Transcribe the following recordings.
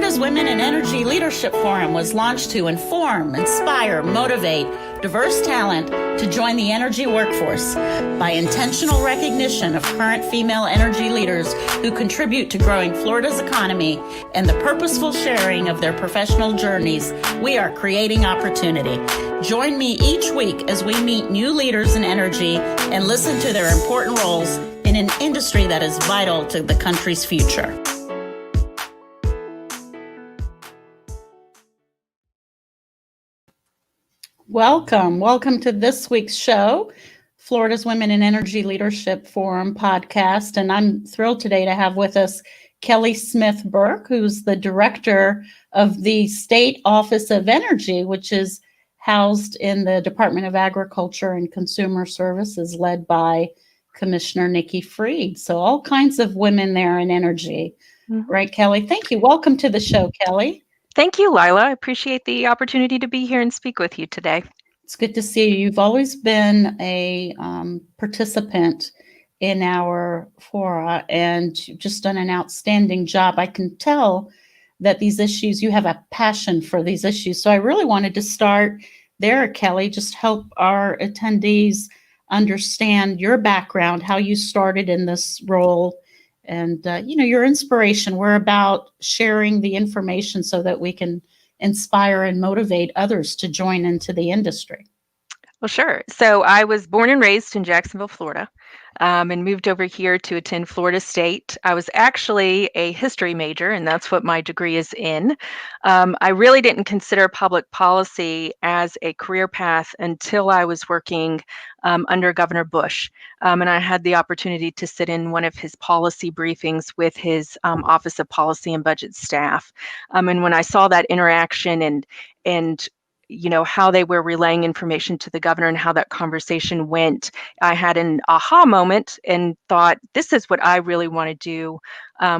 Florida's Women in Energy Leadership Forum was launched to inform, inspire, motivate diverse talent to join the energy workforce by intentional recognition of current female energy leaders who contribute to growing Florida's economy and the purposeful sharing of their professional journeys. We are creating opportunity. Join me each week as we meet new leaders in energy and listen to their important roles in an industry that is vital to the country's future. Welcome to this week's show, Florida's Women in Energy Leadership Forum podcast. And I'm thrilled today to have with us Kelley Smith Burk, who's the director of the State Office of Energy, which is housed in the Department of Agriculture and Consumer Services, led by Commissioner Nikki Freed. So all kinds of women there in energy. Mm-hmm. Right, Kelley? Thank you. Welcome to the show, Kelley. Thank you, Lila. I appreciate the opportunity to be here and speak with you today. It's good to see you. You've always been a participant in our fora, and you've just done an outstanding job. I can tell that these issues, you have a passion for these issues. So I really wanted to start there, Kelley, just help our attendees understand your background, how you started in this role, and your inspiration. We're about sharing the information so that we can inspire and motivate others to join into the industry. Well, sure. So I was born and raised in Jacksonville, Florida, and moved over here to attend Florida State. I was actually a history major, and that's what my degree is in. I really didn't consider public policy as a career path until I was working under Governor Bush. And I had the opportunity to sit in one of his policy briefings with his Office of Policy and Budget staff. And when I saw that interaction and how they were relaying information to the governor and how that conversation went, I had an aha moment and thought, this is what I really want to do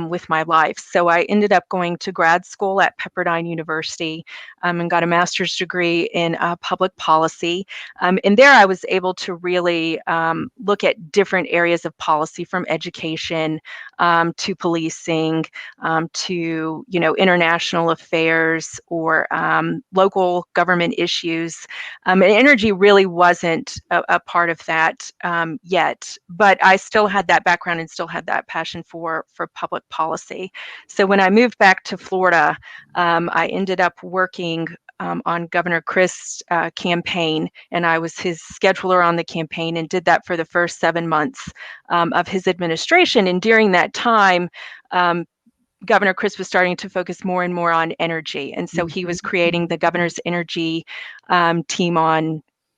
with my life. So I ended up going to grad school at Pepperdine University and got a master's degree in public policy. And there I was able to really look at different areas of policy, from education to policing to international affairs or local government issues. And energy really wasn't a part of that yet, but I still had that background and still had that passion for public policy. So when I moved back to Florida, I ended up working on Governor Christ's campaign, and I was his scheduler on the campaign and did that for the first 7 months of his administration. And during that time, Governor Chris was starting to focus more and more on energy. And so he was creating the governor's energy team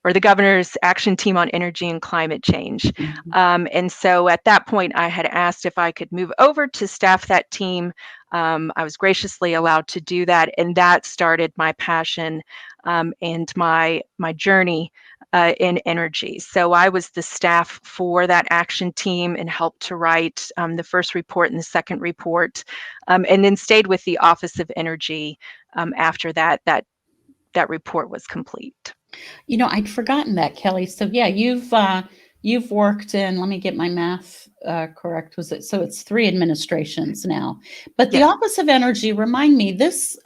or the governor's action team on energy and climate change. Mm-hmm. And so at that point, I had asked if I could move over to staff that team. I was graciously allowed to do that. And that started my passion and my journey in energy. So I was the staff for that action team and helped to write the first report and the second report, and then stayed with the Office of Energy after that report was complete. I'd forgotten that, Kelley. So yeah, you've worked in, let me get my math correct. So it's 3 administrations now, but the Office of Energy, remind me, this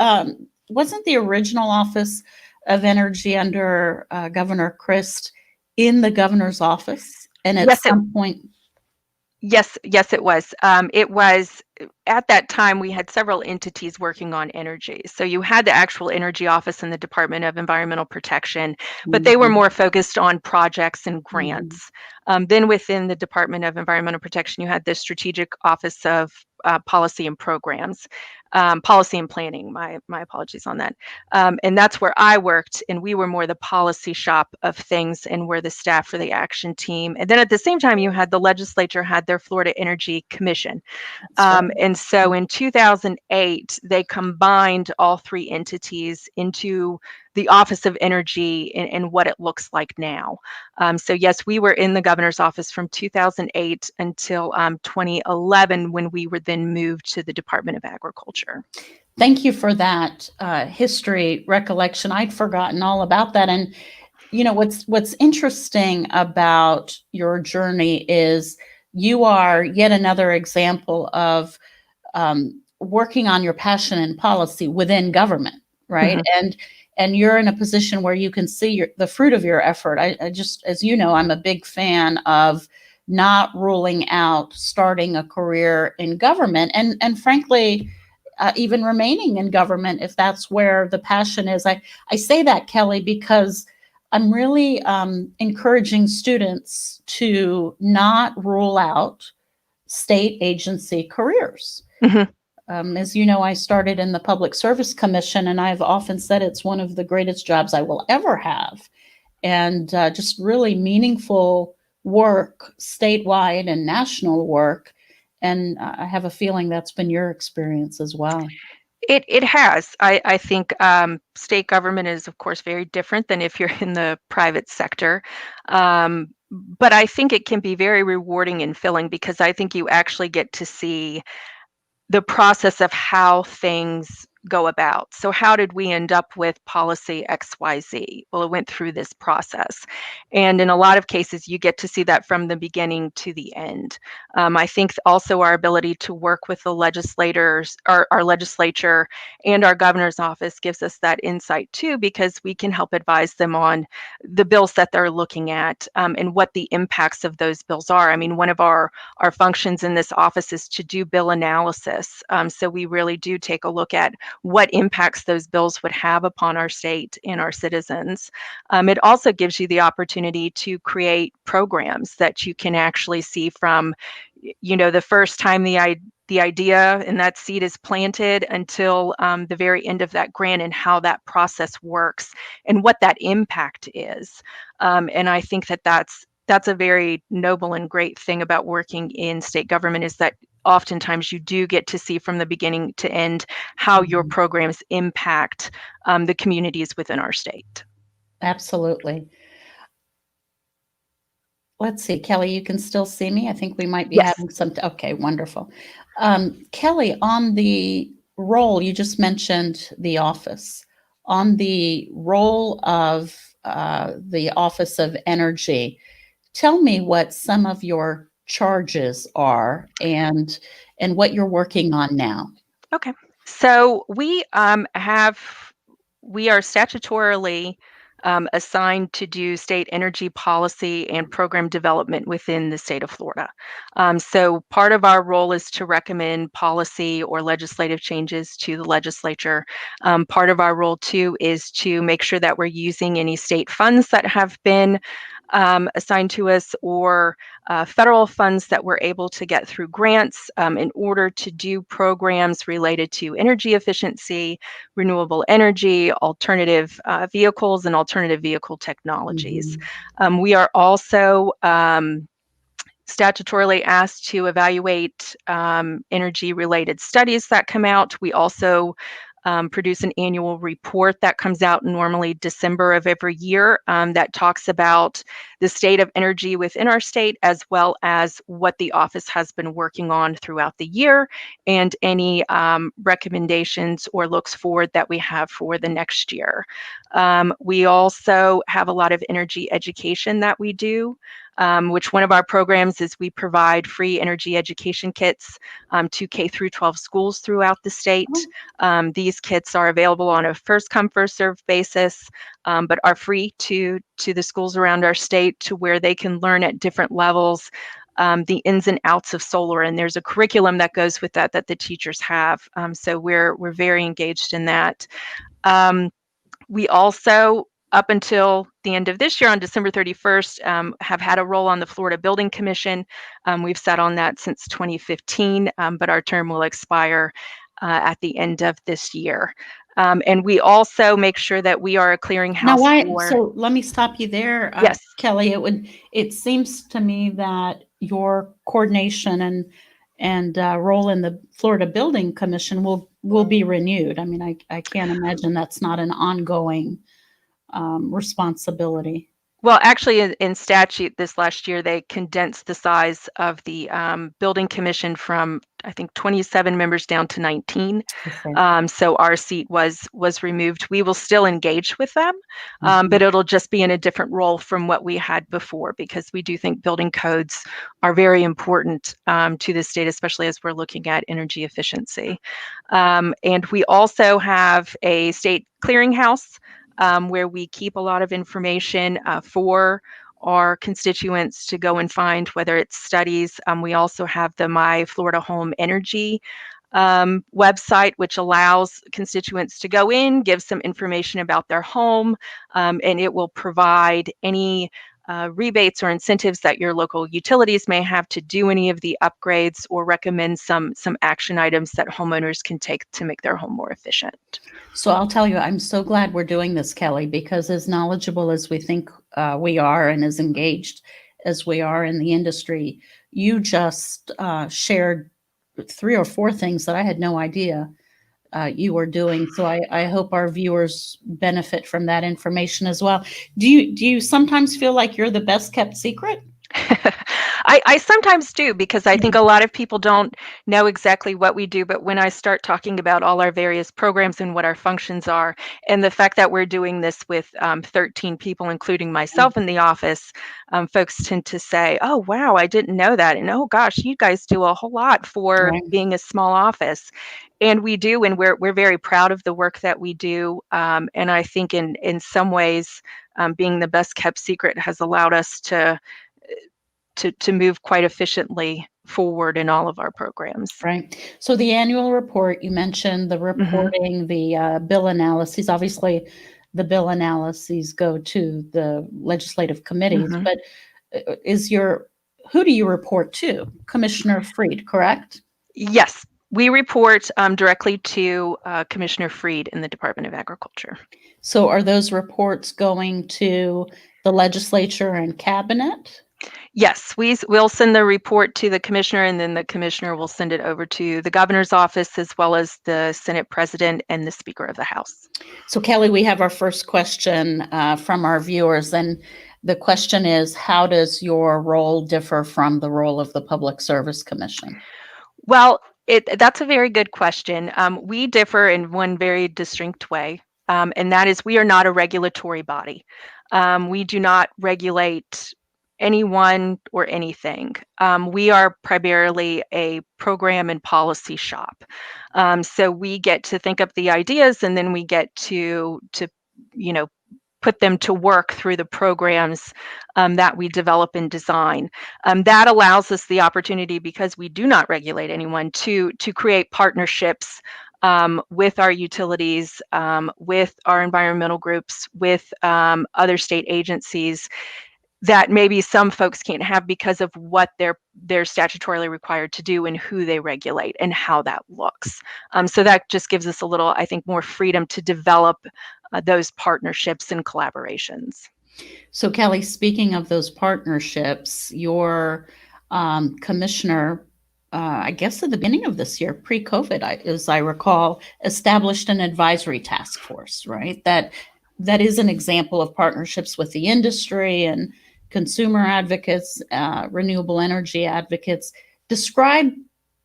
wasn't the original Office of Energy under Governor Christ in the governor's office? And at some point. Yes, it was. It was, at that time, we had several entities working on energy. So you had the actual energy office in the Department of Environmental Protection, but they were more focused on projects and grants. Then within the Department of Environmental Protection, you had the Strategic Office of Policy and Programs, Policy and Planning, my apologies on that. And that's where I worked, and we were more the policy shop of things and were the staff for the action team. And then at the same time, you had the legislature had their Florida Energy Commission. And so in 2008, they combined all 3 entities into the Office of Energy and what it looks like now. So yes, we were in the governor's office from 2008 until 2011, when we were then moved to the Department of Agriculture. Thank you for that history recollection. I'd forgotten all about that. And what's interesting about your journey is you are yet another example of working on your passion and policy within government, right? Mhm. And you're in a position where you can see the fruit of your effort. I just, as you know, I'm a big fan of not ruling out starting a career in government, and frankly, even remaining in government if that's where the passion is. I say that, Kelley, because I'm really encouraging students to not rule out state agency careers. Mhm. As you know, I started in the Public Service Commission, and I've often said it's one of the greatest jobs I will ever have. And just really meaningful work, statewide and national work. And I have a feeling that's been your experience as well. It has. I think state government is, of course, very different than if you're in the private sector. But I think it can be very rewarding and filling because I think you actually get to see the process of how things go about. So, how did we end up with policy XYZ? Well, it went through this process. And in a lot of cases, you get to see that from the beginning to the end. I think also our ability to work with the legislators, our legislature, and our governor's office gives us that insight too, because we can help advise them on the bills that they're looking at and what the impacts of those bills are. I mean, one of our functions in this office is to do bill analysis. So we really do take a look at what impacts those bills would have upon our state and our citizens. It also gives you the opportunity to create programs that you can actually see from, the first time the idea and that seed is planted until the very end of that grant and how that process works and what that impact is. And I think that that's a very noble and great thing about working in state government is that oftentimes you do get to see from the beginning to end how your Mhm. programs impact the communities within our state. Absolutely. Let's see, Kelley, you can still see me? I think we might be Yes. having some, okay, wonderful. Kelley, on the role, you just mentioned the office. On the role of the Office of Energy, tell me what some of your charges are and what you're working on now. Okay. So we are statutorily assigned to do state energy policy and program development within the state of Florida. So part of our role is to recommend policy or legislative changes to the legislature. Part of our role too is to make sure that we're using any state funds that have been assigned to us or federal funds that we're able to get through grants in order to do programs related to energy efficiency, renewable energy, alternative vehicles, and alternative vehicle technologies. Mhm. We are also statutorily asked to evaluate energy related studies that come out. We also produce an annual report that comes out normally December of every year that talks about the state of energy within our state, as well as what the office has been working on throughout the year and any recommendations or looks forward that we have for the next year. We also have a lot of energy education that we do. Which one of our programs is we provide free energy education kits to K through 12 schools throughout the state. These kits are available on a first come, first served basis, but are free to the schools around our state to where they can learn at different levels the ins and outs of solar. And there's a curriculum that goes with that the teachers have. So we're very engaged in that. We also, up until the end of this year on December 31st, have had a role on the Florida Building Commission. We've sat on that since 2015, but our term will expire at the end of this year. And we also make sure that we are a Now, clearinghouse why? for, So let me stop you there, yes. Kelley. It seems to me that your coordination and role in the Florida Building Commission will be renewed. I mean, I can't imagine that's not an ongoing responsibility. Well, actually, in statute this last year, they condensed the size of the building commission from, I think, 27 members down to 19. Okay. So our seat was removed. We will still engage with them, Mhm. but it'll just be in a different role from what we had before, because we do think building codes are very important to the state, especially as we're looking at energy efficiency. And we also have a state clearinghouse where we keep a lot of information for our constituents to go and find, whether it's studies. We also have the My Florida Home Energy website, which allows constituents to go in, give some information about their home, and it will provide any rebates or incentives that your local utilities may have to do any of the upgrades, or recommend some action items that homeowners can take to make their home more efficient. So I'll tell you, I'm so glad we're doing this, Kelley, because as knowledgeable as we think we are and as engaged as we are in the industry, you just shared 3 or 4 things that I had no idea you were doing. So I hope our viewers benefit from that information as well. Do you sometimes feel like you're the best kept secret? I sometimes do, because I think a lot of people don't know exactly what we do. But when I start talking about all our various programs and what our functions are, and the fact that we're doing this with 13 people, including myself in the office, folks tend to say, "Oh, wow, I didn't know that." And, "Oh, gosh, you guys do a whole lot for Right, being a small office." And we do, and we're very proud of the work that we do. And I think in some ways, being the best kept secret has allowed us to move quite efficiently forward in all of our programs. right. So the annual report, you mentioned the Mhm, reporting, the bill analyses. Obviously, the bill analyses go to the legislative committees, mhm. but is your who do you report to? Commissioner Freed, correct? Yes, we report directly to Commissioner Freed in the Department of Agriculture. So are those reports going to the legislature and cabinet? Yes, we'll send the report to the commissioner, and then the commissioner will send it over to the governor's office, as well as the Senate president and the Speaker of the House. So, Kelley, we have our first question from our viewers, and the question is, how does your role differ from the role of the Public Service Commission? Well, that's a very good question. We differ in one very distinct way, and that is we are not a regulatory body. We do not regulate anyone or anything. We are primarily a program and policy shop. So we get to think up the ideas, and then we get to you know put them to work through the programs that we develop and design. That allows us the opportunity, because we do not regulate anyone, to create partnerships with our utilities, with our environmental groups, with other state agencies that maybe some folks can't have because of what they're statutorily required to do, and who they regulate and how that looks. So that just gives us a little, I think, more freedom to develop those partnerships and collaborations. So, Kelley, speaking of those partnerships, your commissioner, I guess at the beginning of this year, pre-COVID, as I recall, established an advisory task force, right? That is an example of partnerships with the industry and consumer advocates, renewable energy advocates. Describe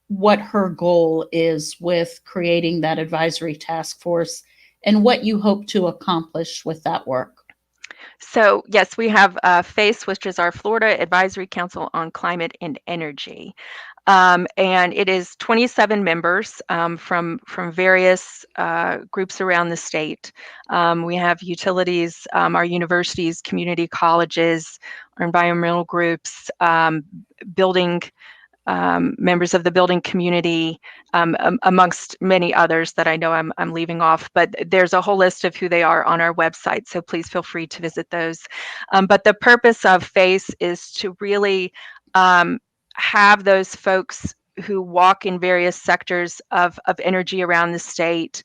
what her goal is with creating that advisory task force and what you hope to accomplish with that work. So yes, we have FACE, which is our Florida Advisory Council on Climate and Energy. And it is 27 members from various groups around the state. We have utilities, our universities, community colleges, our environmental groups, building members of the building community, amongst many others that I know I'm leaving off. But there's a whole list of who they are on our website, so please feel free to visit those. But the purpose of FACE is to really um, have those folks who walk in various sectors of energy around the state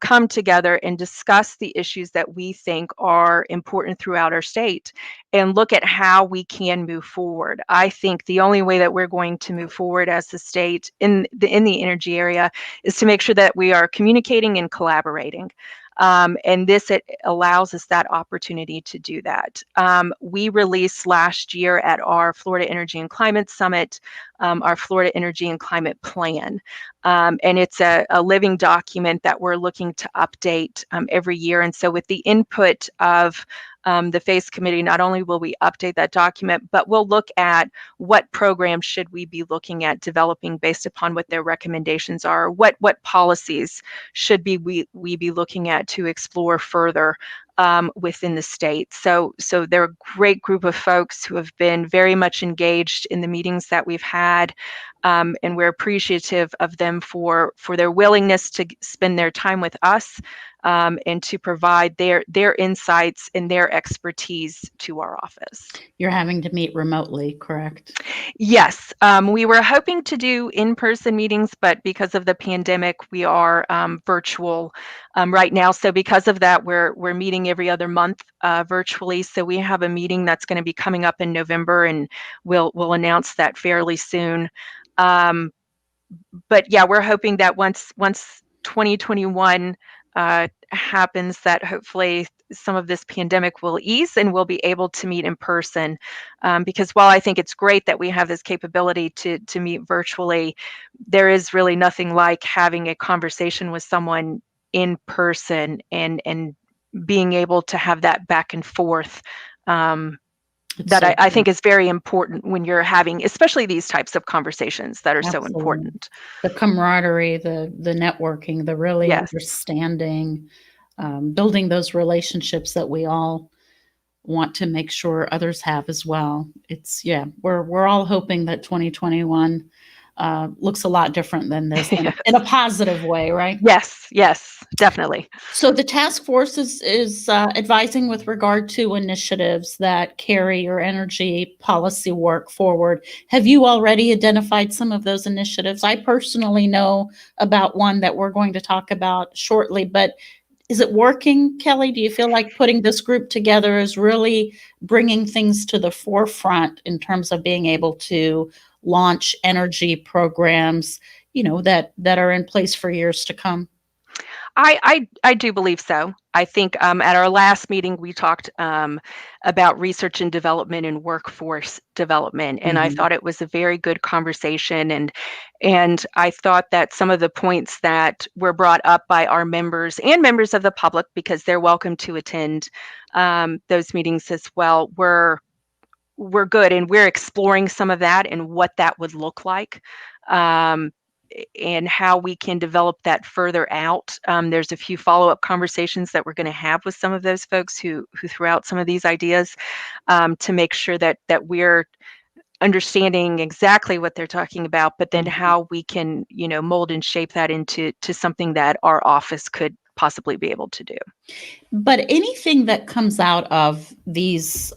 come together and discuss the issues that we think are important throughout our state, and look at how we can move forward. I think the only way that we're going to move forward as a state in the energy area is to make sure that we are communicating and collaborating. And it allows us that opportunity to do that. We released last year at our Florida Energy and Climate Summit our Florida Energy and Climate Plan. And it's a living document that we're looking to update every year. And so with the input of the FACE committee, not only will we update that document, but we'll look at what programs should we be looking at developing based upon what their recommendations are, what policies should we be looking at to explore further within the state. So they're a great group of folks who have been very much engaged in the meetings that we've had, and we're appreciative of them for their willingness to spend their time with us and to provide their insights and their expertise to our office. You're having to meet remotely, correct? Yes, we were hoping to do in-person meetings, but because of the pandemic, we are virtual right now. So because of that, we're meeting every other month virtually. So we have a meeting that's going to be coming up in November, and we'll announce that fairly soon. But yeah, we're hoping that once 2021 happens, that hopefully some of this pandemic will ease and we'll be able to meet in person. Because while I think it's great that we have this capability to meet virtually, there is really nothing like having a conversation with someone in person and being able to have that back and forth. That I think is very important when you're having, especially these types of conversations that are so important. The camaraderie, the networking, the really understanding, building those relationships that we all want to make sure others have as well. We're all hoping that 2021 looks a lot different than this in a positive way, right? Yes, definitely. So the task force is advising with regard to initiatives that carry your energy policy work forward. Have you already identified some of those initiatives? I personally know about one that we're going to talk about shortly, but is it working, Kelley? Do you feel like putting this group together is really bringing things to the forefront in terms of being able to launch energy programs, that are in place for years to come? I do believe so. I think at our last meeting, we talked about research and development and workforce development, and I thought it was a very good conversation. And I thought that some of the points that were brought up by our members and members of the public, because they're welcome to attend those meetings as well, were good, and we're exploring some of that and what that would look like. And how we can develop that further out. There's a few follow-up conversations that we're going to have with some of those folks who threw out some of these ideas to make sure that we're understanding exactly what they're talking about, but then how we can, mold and shape that into something that our office could possibly be able to do. But anything that comes out of these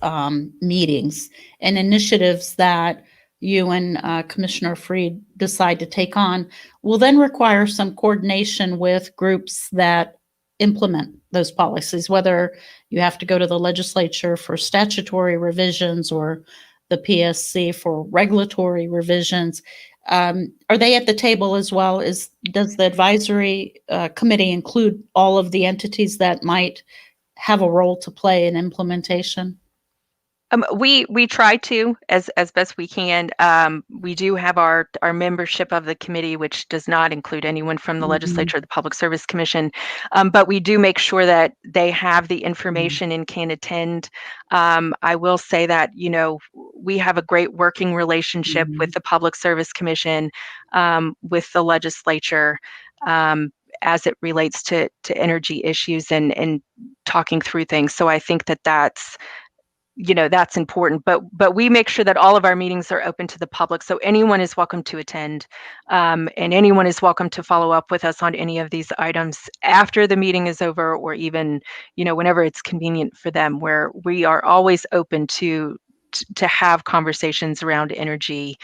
meetings and initiatives that you and Commissioner Freed decide to take on will then require some coordination with groups that implement those policies, whether you have to go to the legislature for statutory revisions or the PSC for regulatory revisions. Are they at the table as well? Does the advisory committee include all of the entities that might have a role to play in implementation? We try to as best we can. We do have our membership of the committee, which does not include anyone from the legislature or the Public Service Commission, but we do make sure that they have the information and can attend. I will say that we have a great working relationship with the Public Service Commission, with the legislature, as it relates to energy issues and talking through things. So I think that's important, but we make sure that all of our meetings are open to the public, so anyone is welcome to attend, and anyone is welcome to follow up with us on any of these items after the meeting is over, or even whenever it's convenient for them, where we are always open to have conversations around energy,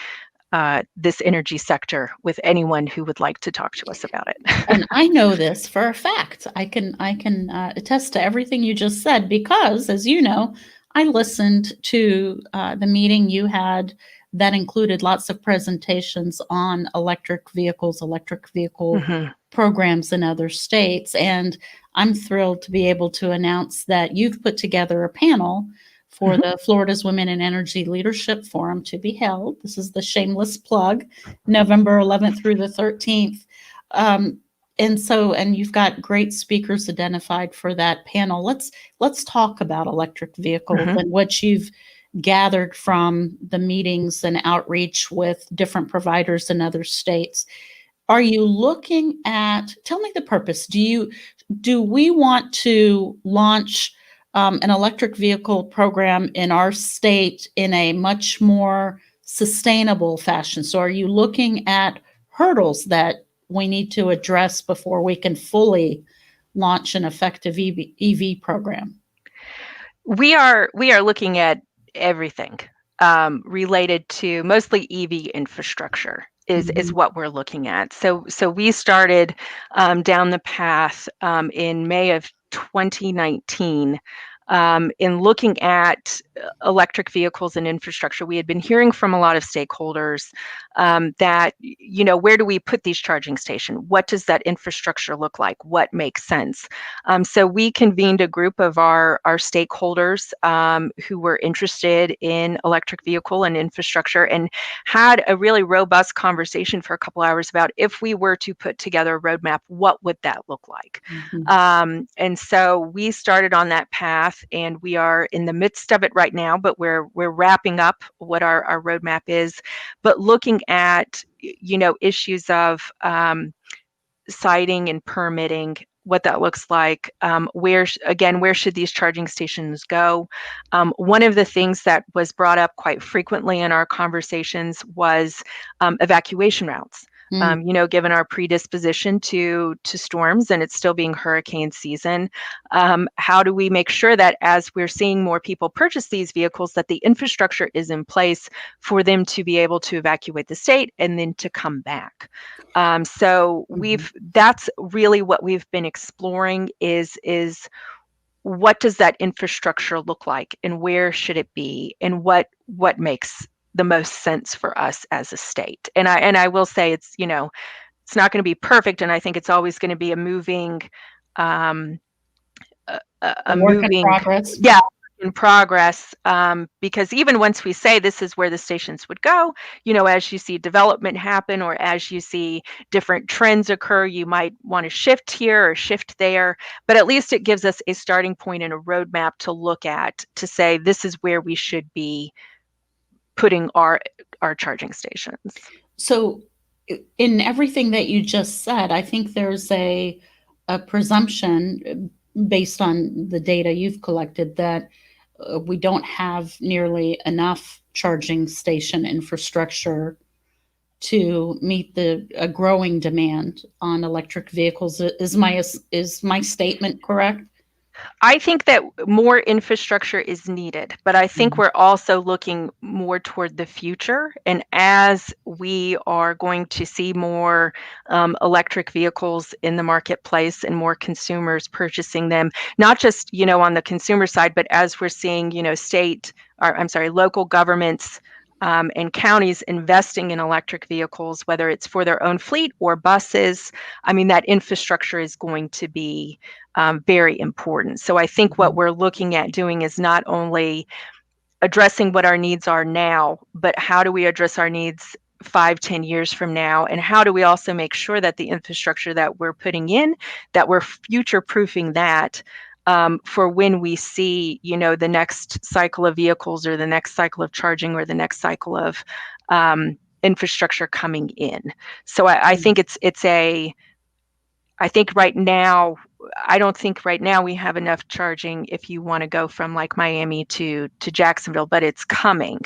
this energy sector, with anyone who would like to talk to us about it. And I know this for a fact. I can attest to everything you just said, because, as you know, I listened to the meeting you had that included lots of presentations on electric vehicle programs in other states. And I'm thrilled to be able to announce that you've put together a panel for the Florida's Women in Energy Leadership Forum to be held. This is the shameless plug, November 11th through the 13th. And you've got great speakers identified for that panel. Let's talk about electric vehicles and what you've gathered from the meetings and outreach with different providers in other states. Are you looking at, tell me the purpose. Do we want to launch an electric vehicle program in our state in a much more sustainable fashion? So are you looking at hurdles that we need to address before we can fully launch an effective EV program? We are looking at everything related to mostly EV infrastructure is what we're looking at. So we started down the path in May of 2019 in looking at electric vehicles and infrastructure. We had been hearing from a lot of stakeholders that, where do we put these charging stations? What does that infrastructure look like? What makes sense? So we convened a group of our stakeholders who were interested in electric vehicle and infrastructure and had a really robust conversation for a couple hours about if we were to put together a roadmap, what would that look like? And so we started on that path, and we are in the midst of it right now, but we're wrapping up what our roadmap is, but looking at issues of siting and permitting, what that looks like, where should these charging stations go? One of the things that was brought up quite frequently in our conversations was evacuation routes. Given our predisposition to storms, and it's still being hurricane season, how do we make sure that as we're seeing more people purchase these vehicles, that the infrastructure is in place for them to be able to evacuate the state and then to come back? So that's really what we've been exploring is what does that infrastructure look like, and where should it be, and what makes the most sense for us as a state. And I will say it's it's not going to be perfect, and I think it's always going to be a moving work in progress. Yeah, in progress, because even once we say this is where the stations would go, as you see development happen or as you see different trends occur, you might want to shift here or shift there, but at least it gives us a starting point and a roadmap to look at to say this is where we should be putting our charging stations. So in everything that you just said, I think there's a presumption based on the data you've collected that we don't have nearly enough charging station infrastructure to meet a growing demand on electric vehicles. Is my statement correct? I think that more infrastructure is needed, but I think we're also looking more toward the future. And as we are going to see more electric vehicles in the marketplace and more consumers purchasing them, not just, on the consumer side, but as we're seeing, local governments and counties investing in electric vehicles, whether it's for their own fleet or buses, that infrastructure is going to be very important. So I think what we're looking at doing is not only addressing what our needs are now, but how do we address our needs 5-10 years from now, and how do we also make sure that the infrastructure that we're putting in, that we're future-proofing that for when we see, the next cycle of vehicles or the next cycle of charging or the next cycle of infrastructure coming in. So I think I think right now, I don't think right now we have enough charging if you want to go from like Miami to Jacksonville, but it's coming.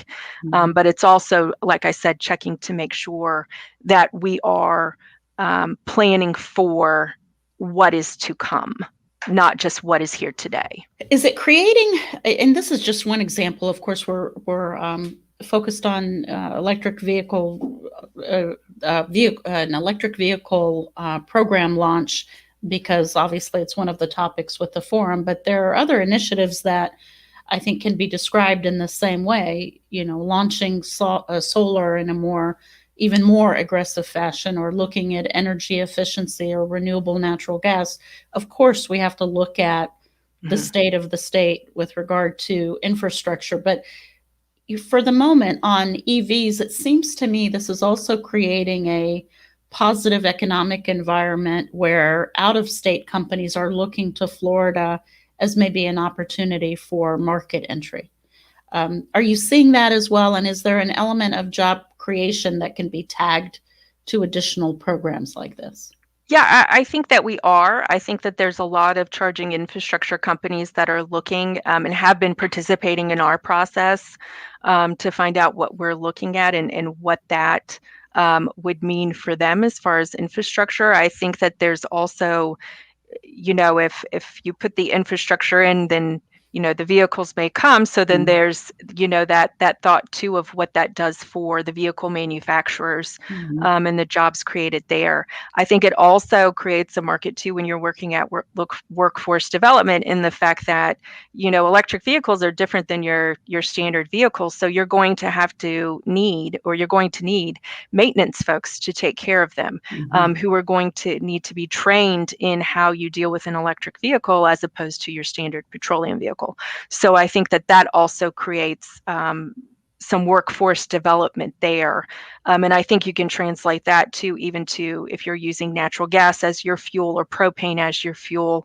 But it's also, like I said, checking to make sure that we are planning for what is to come, not just what is here today. Is it creating, and this is just one example, of course, we're focused on electric vehicle, an electric vehicle program launch, because obviously it's one of the topics with the forum, but there are other initiatives that I think can be described in the same way, launching solar in a more even more aggressive fashion, or looking at energy efficiency or renewable natural gas, of course we have to look at the state of the state with regard to infrastructure. But for the moment on EVs, it seems to me this is also creating a positive economic environment where out-of-state companies are looking to Florida as maybe an opportunity for market entry. Are you seeing that as well? And is there an element of job creation that can be tagged to additional programs like this? Yeah, I think that we are. I think that there's a lot of charging infrastructure companies that are looking and have been participating in our process to find out what we're looking at and what that would mean for them as far as infrastructure. I think that there's also, if you put the infrastructure in, then the vehicles may come. So then there's that thought too of what that does for the vehicle manufacturers and the jobs created there. I think it also creates a market too when you're working at workforce development, in the fact that electric vehicles are different than your standard vehicles. So you're going to need maintenance folks to take care of them, who are going to need to be trained in how you deal with an electric vehicle as opposed to your standard petroleum vehicle. So I think that also creates some workforce development there. And I think you can translate that even to if you're using natural gas as your fuel or propane as your fuel,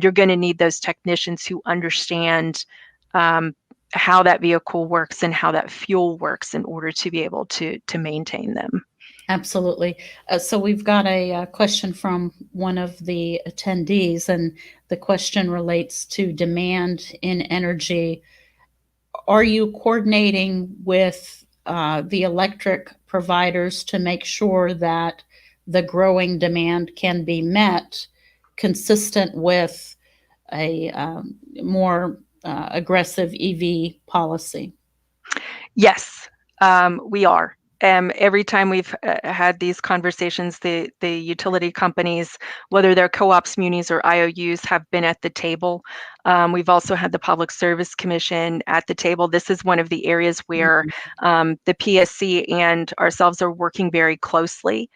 you're going to need those technicians who understand how that vehicle works and how that fuel works in order to be able to maintain them. Absolutely. So we've got a question from one of the attendees, and the question relates to demand in energy. Are you coordinating with the electric providers to make sure that the growing demand can be met consistent with a more aggressive EV policy? Yes, we are. Every time we've had these conversations, the utility companies, whether they're co-ops, munis, or IOUs, have been at the table. We've also had the Public Service Commission at the table. This is one of the areas where the PSC and ourselves are working very closely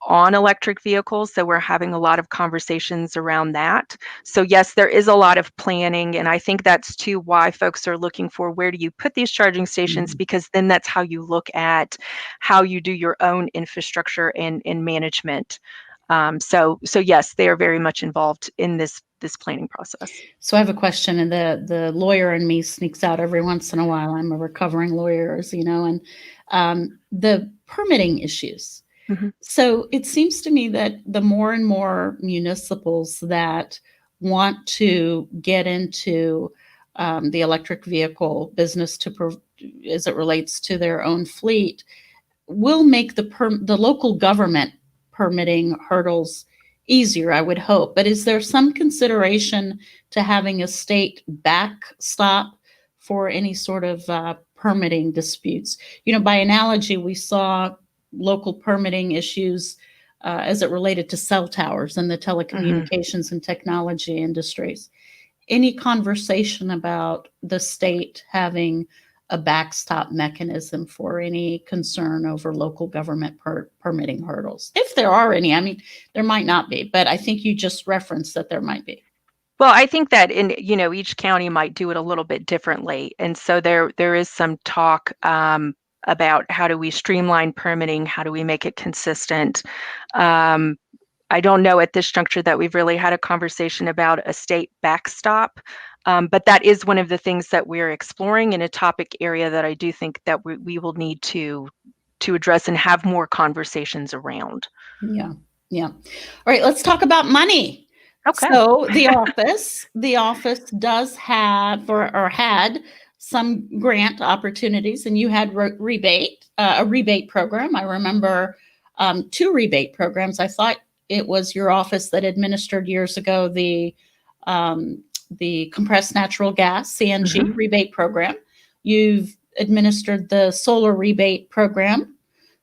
on electric vehicles. So we're having a lot of conversations around that. So yes, there is a lot of planning. And I think that's too why folks are looking for, where do you put these charging stations? Because then that's how you look at how you do your own infrastructure and management. So yes, they are very much involved in this planning process. So I have a question, and the lawyer in me sneaks out every once in a while. I'm a recovering lawyer, as you know, and the permitting issues. So it seems to me that the more and more municipals that want to get into the electric vehicle business as it relates to their own fleet will make the local government permitting hurdles easier, I would hope. But is there some consideration to having a state backstop for any sort of permitting disputes? By analogy, we saw local permitting issues as it related to cell towers in the telecommunications and technology industries. Any conversation about the state having a backstop mechanism for any concern over local government permitting hurdles? If there are any, I mean, there might not be, but I think you just referenced that there might be. Well, I think that each county might do it a little bit differently. And so there is some talk about how do we streamline permitting? How do we make it consistent? I don't know at this juncture that we've really had a conversation about a state backstop, but that is one of the things that we're exploring in a topic area that I do think that we will need to address and have more conversations around. Yeah. All right, let's talk about money. Okay. So the office does have or had some grant opportunities, and you had a rebate program. I remember 2 rebate programs. I thought it was your office that administered years ago the compressed natural gas, CNG rebate program. You've administered the solar rebate program.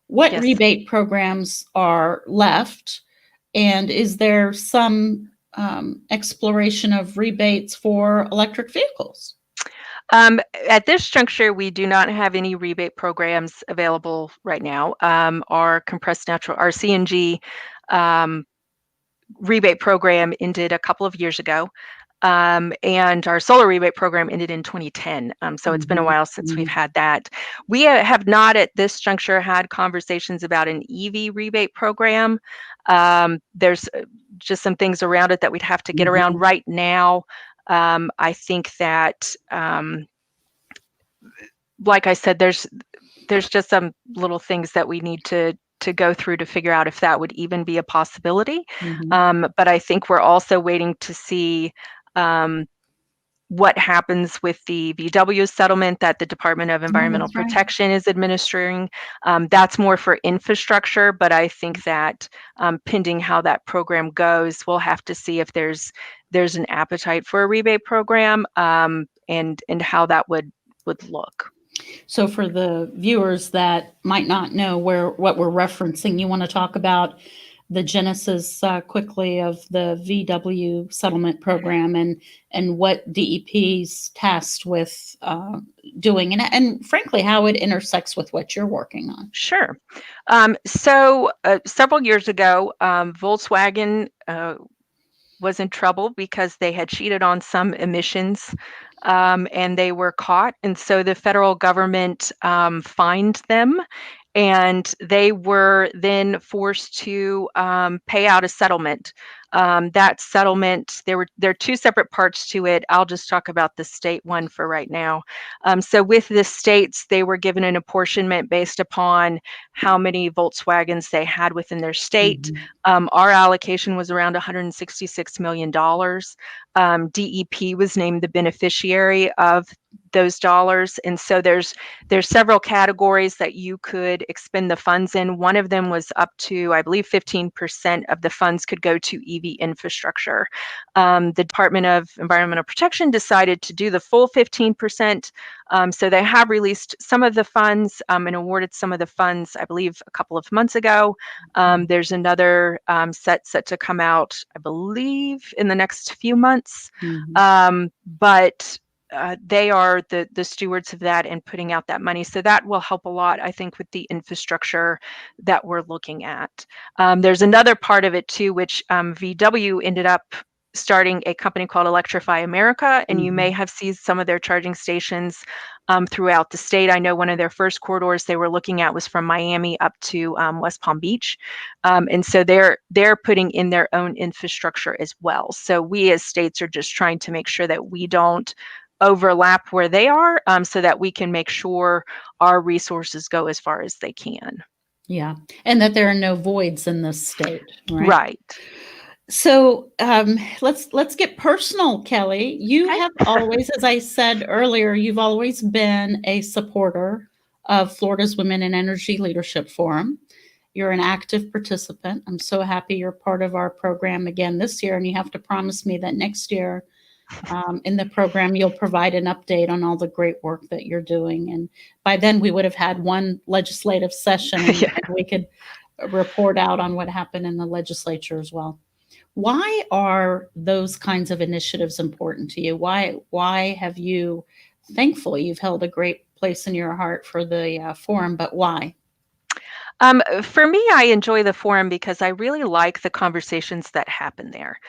What rebate programs are left? And is there some exploration of rebates for electric vehicles? At this juncture, we do not have any rebate programs available right now. Our CNG um, rebate program ended a couple of years ago. And our solar rebate program ended in 2010. So it's been a Mhm, while since we've mhm, had that. We have not at this juncture had conversations about an EV rebate program. There's just some things around it that we'd have to get around mhm. right now. I think that, like I said, there's just some little things that we need to go through to figure out if that would even be a possibility. Mhm. But I think we're also waiting to see um, what happens with the VW settlement that the Department of Oh, Environmental that's right. Protection is administering. That's more for infrastructure, but I think that pending how that program goes, we'll have to see if there's an appetite for a rebate program, and how that would look. So for the viewers that might not know what we're referencing, you want to talk about the genesis quickly of the VW settlement program and what DEP's tasked with doing, and frankly how it intersects with what you're working on. Sure. So several years ago, Volkswagen was in trouble because they had cheated on some emissions, and they were caught. And so the federal government fined them, and they were then forced to pay out a settlement. That settlement, there are two separate parts to it. I'll just talk about the state one for right now. So with the states, they were given an apportionment based upon how many Volkswagens they had within their state. Mhm. Our allocation was around $166 million. DEP was named the beneficiary of those dollars. And so there's several categories that you could expend the funds in. One of them was up to, I believe, 15% of the funds could go to EV infrastructure. The Department of Environmental Protection decided to do the full 15%. So they have released some of the funds and awarded some of the funds, I believe, a couple of months ago. There's another set to come out, I believe, in the next few months. Mhm. But they are the stewards of that and putting out that money. So that will help a lot, I think, with the infrastructure that we're looking at. There's another part of it too, which VW ended up starting a company called Electrify America, and you may Mhm. have seen some of their charging stations throughout the state. I know one of their first corridors they were looking at was from Miami up to West Palm Beach, and so they're putting in their own infrastructure as well. So we as states are just trying to make sure that we don't overlap where they are, so that we can make sure our resources go as far as they can. Yeah, and that there are no voids in this state, right? Right. So let's get personal, Kelley. You Okay. have always, as I said earlier, you've always been a supporter of Florida's Women in Energy Leadership Forum. You're an active participant. I'm so happy you're part of our program again this year, and you have to promise me that next year in the program you'll provide an update on all the great work that you're doing. And by then we would have had one legislative session, and, Yeah. and we could report out on what happened in the legislature as well. Why are those kinds of initiatives important to you? Why have you, thankfully, you've held a great place in your heart for the forum, but why? For me, I enjoy the forum because I really like the conversations that happen there.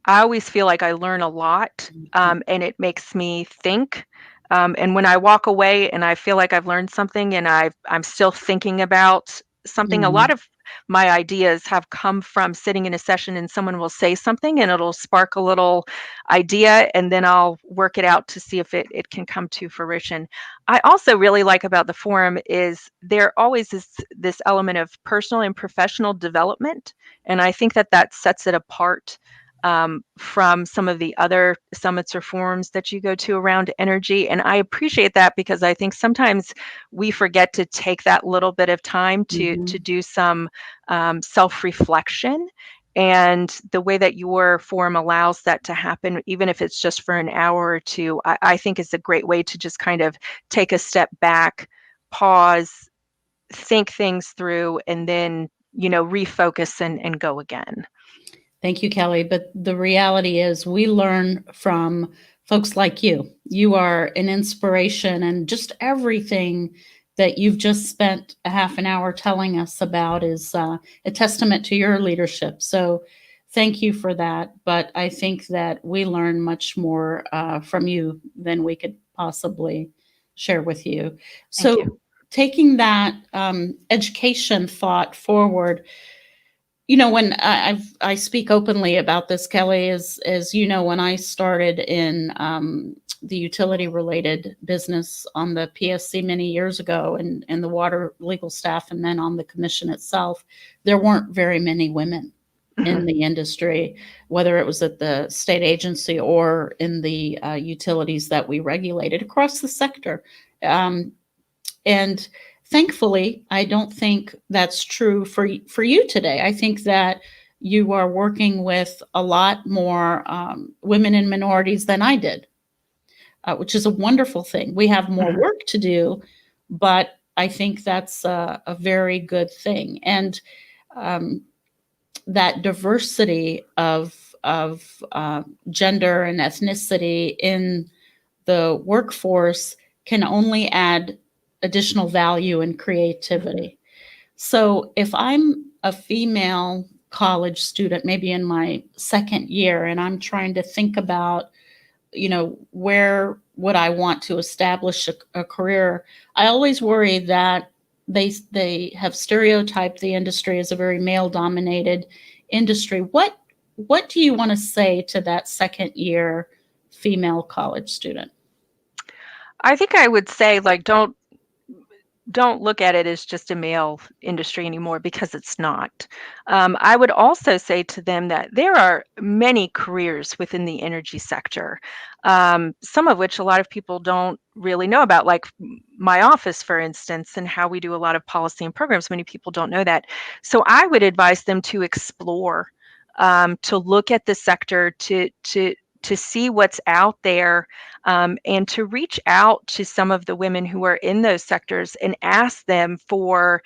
I always feel like I learn a lot, Mhm, and it makes me think. And when I walk away and I feel like I've learned something and I'm still thinking about something, a lot mhm, of my ideas have come from sitting in a session and someone will say something and it'll spark a little idea, and then I'll work it out to see if it can come to fruition. I also really like about the forum is there always is this element of personal and professional development. And I think that that sets it apart from some of the other summits or forums that you go to around energy. And I appreciate that because I think sometimes we forget to take that little bit of time to mhm. do some self-reflection. And the way that your forum allows that to happen, even if it's just for an hour or two, I think is a great way to just kind of take a step back, pause, think things through, and then, refocus and go again. Thank you, Kelley. But the reality is, we learn from folks like you. You are an inspiration, and just everything that you've just spent a half an hour telling us about is a testament to your leadership. So thank you for that. But I think that we learn much more from you than we could possibly share with you. Thank So you. taking that education thought forward, when I speak openly about this, Kelley, as you know, when I started in the utility related business on the PSC many years ago, and the water legal staff, and then on the commission itself, there weren't very many women in the industry, whether it was at the state agency or in the utilities that we regulated across the sector. And thankfully, I don't think that's true for you today. I think that you are working with a lot more women and minorities than I did, which is a wonderful thing. We have more work to do, but I think that's a very good thing. And that diversity of gender and ethnicity in the workforce can only add additional value and creativity. So if I'm a female college student, maybe in my second year, and I'm trying to think about, where would I want to establish a career, I always worry that they have stereotyped the industry as a very male dominated industry. What do you want to say to that second year female college student? I think I would say, like, don't look at it as just a male industry anymore, because it's not. I would also say to them that there are many careers within the energy sector, some of which a lot of people don't really know about, like my office, for instance, and how we do a lot of policy and programs. Many people don't know that. So I would advise them to explore, to look at the sector, to see what's out there, and to reach out to some of the women who are in those sectors and ask them for,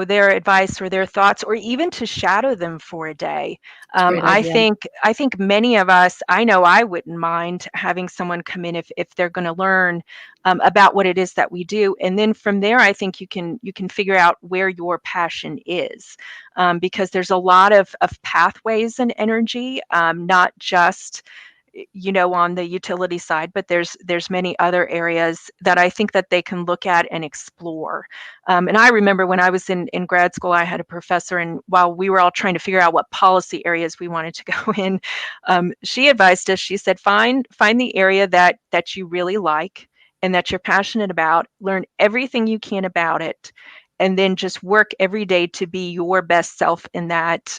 their advice or their thoughts, or even to shadow them for a day. It's a great I idea. think many of us, I know I wouldn't mind having someone come in if they're going to learn about what it is that we do, and then from there, I think you can figure out where your passion is, because there's a lot of pathways in energy, not just on the utility side, but there's many other areas that I think that they can look at and explore. And I remember when I was in grad school, I had a professor, and while we were all trying to figure out what policy areas we wanted to go in, she advised us. She said, find the area that you really like and that you're passionate about. Learn everything you can about it, and then just work every day to be your best self in that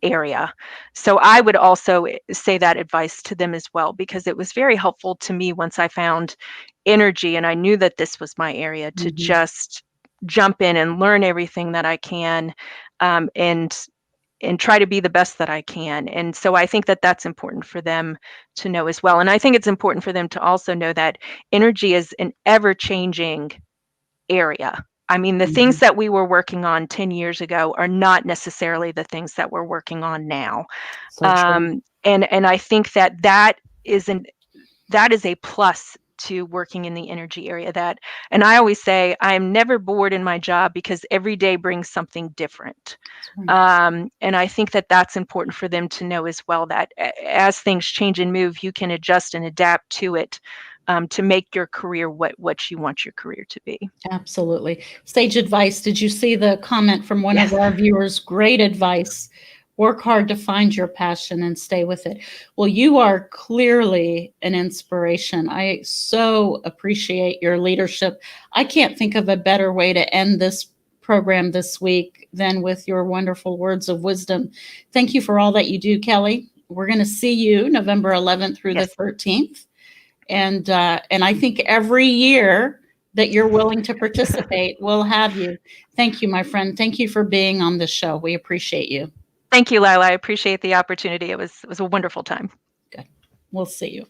area. So I would also say that advice to them as well, because it was very helpful to me once I found energy and I knew that this was my area, to just jump in and learn everything that I can, and try to be the best that I can. And so I think that that's important for them to know as well. And I think it's important for them to also know that energy is an ever-changing area. I mean, the things that we were working on 10 years ago are not necessarily the things that we're working on now. So true. And I think that is a plus to working in the energy area. And I always say I'm never bored in my job, because every day brings something different. And I think that that's important for them to know as well, that as things change and move, you can adjust and adapt to it, to make your career what you want your career to be. Absolutely. Sage advice. Did you see the comment from one Yes. of our viewers? Great advice. Work hard to find your passion and stay with it. Well, you are clearly an inspiration. I so appreciate your leadership. I can't think of a better way to end this program this week than with your wonderful words of wisdom. Thank you for all that you do, Kelley. We're going to see you November 11th through Yes. the 13th. And I think every year that you're willing to participate, we'll have you. Thank you, my friend. Thank you for being on the show. We appreciate you. Thank you, Lila. I appreciate the opportunity. It was a wonderful time. Good. We'll see you.